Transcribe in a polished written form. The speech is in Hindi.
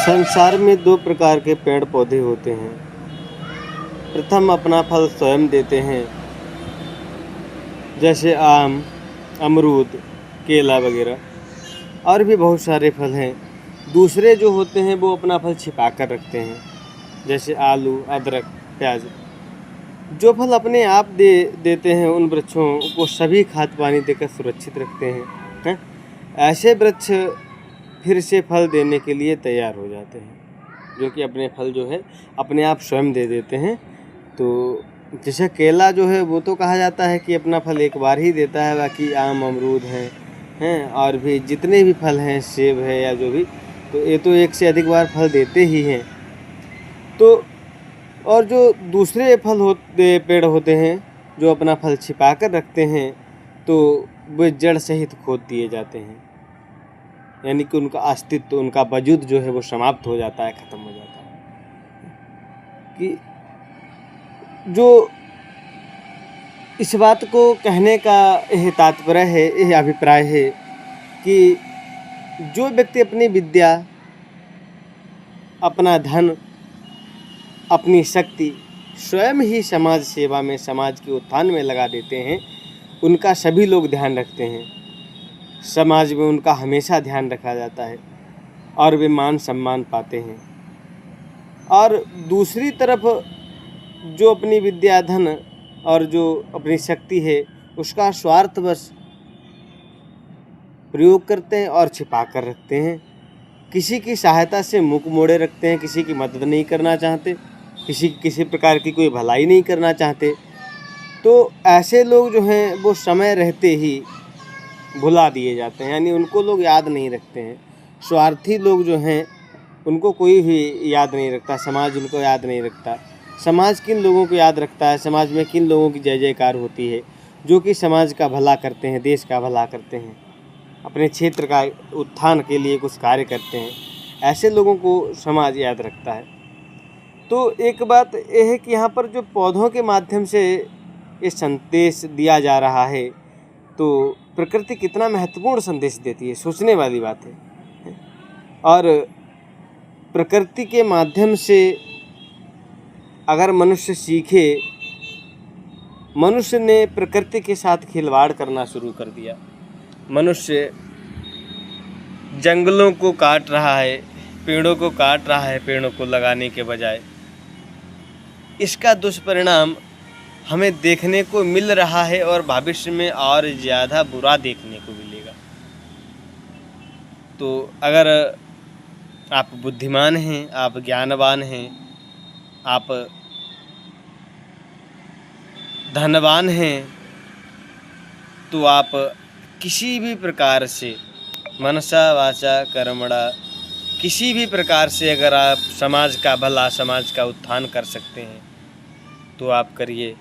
संसार में दो प्रकार के पेड़ पौधे होते हैं। प्रथम अपना फल स्वयं देते हैं, जैसे आम, अमरूद, केला वगैरह, और भी बहुत सारे फल हैं। दूसरे जो होते हैं वो अपना फल छिपा कर रखते हैं, जैसे आलू, अदरक, प्याज। जो फल अपने आप देते हैं, उन वृक्षों को सभी खाद पानी देकर सुरक्षित रखते हैं। ऐसे वृक्ष फिर से फल देने के लिए तैयार हो जाते हैं, जो कि अपने फल जो है अपने आप स्वयं दे देते हैं। तो जैसे केला जो है वो तो कहा जाता है कि अपना फल एक बार ही देता है, बाकी आम, अमरूद हैं और भी जितने भी फल हैं, सेब है या जो भी, तो ये तो एक से अधिक बार फल देते ही हैं। तो और जो दूसरे पेड़ होते हैं जो अपना फल छिपा कर रखते हैं, तो वे जड़ सहित खोद दिए जाते हैं, यानी कि उनका अस्तित्व, उनका वजूद जो है वो समाप्त हो जाता है, ख़त्म हो जाता है। कि जो इस बात को कहने का यह तात्पर्य है, यह अभिप्राय है कि जो व्यक्ति अपनी विद्या, अपना धन, अपनी शक्ति स्वयं ही समाज सेवा में, समाज के उत्थान में लगा देते हैं, उनका सभी लोग ध्यान रखते हैं। समाज में उनका हमेशा ध्यान रखा जाता है और वे मान सम्मान पाते हैं। और दूसरी तरफ जो अपनी विद्या, धन और जो अपनी शक्ति है उसका स्वार्थवश प्रयोग करते हैं और छिपा कर रखते हैं। किसी की सहायता से मुख मोड़े रखते हैं, किसी की मदद नहीं करना चाहते, किसी प्रकार की कोई भलाई नहीं करना चाहते। तो ऐसे लोग जो हैं वो समय रहते ही भुला दिए जाते हैं, यानी उनको लोग याद नहीं रखते हैं। स्वार्थी लोग जो हैं उनको कोई भी याद नहीं रखता, समाज उनको याद नहीं रखता। समाज किन लोगों को याद रखता है? समाज में किन लोगों की जय जयकार होती है, जो कि समाज का भला करते हैं, देश का भला करते हैं, अपने क्षेत्र का उत्थान के लिए कुछ कार्य करते हैं। ऐसे लोगों को समाज याद रखता है। तो एक बात यह है कि यहाँ पर जो पौधों के माध्यम से ये संदेश दिया जा रहा है, तो प्रकृति कितना महत्वपूर्ण संदेश देती है, सोचने वाली बात है। और प्रकृति के माध्यम से अगर मनुष्य सीखे, मनुष्य ने प्रकृति के साथ खिलवाड़ करना शुरू कर दिया। मनुष्य जंगलों को काट रहा है, पेड़ों को काट रहा है, पेड़ों को लगाने के बजाय। इसका दुष्परिणाम हमें देखने को मिल रहा है और भविष्य में और ज़्यादा बुरा देखने को मिलेगा। तो अगर आप बुद्धिमान हैं, आप ज्ञानवान हैं, आप धनवान हैं, तो आप किसी भी प्रकार से मनसा वाचा कर्मणा, किसी भी प्रकार से अगर आप समाज का भला, समाज का उत्थान कर सकते हैं तो आप करिए।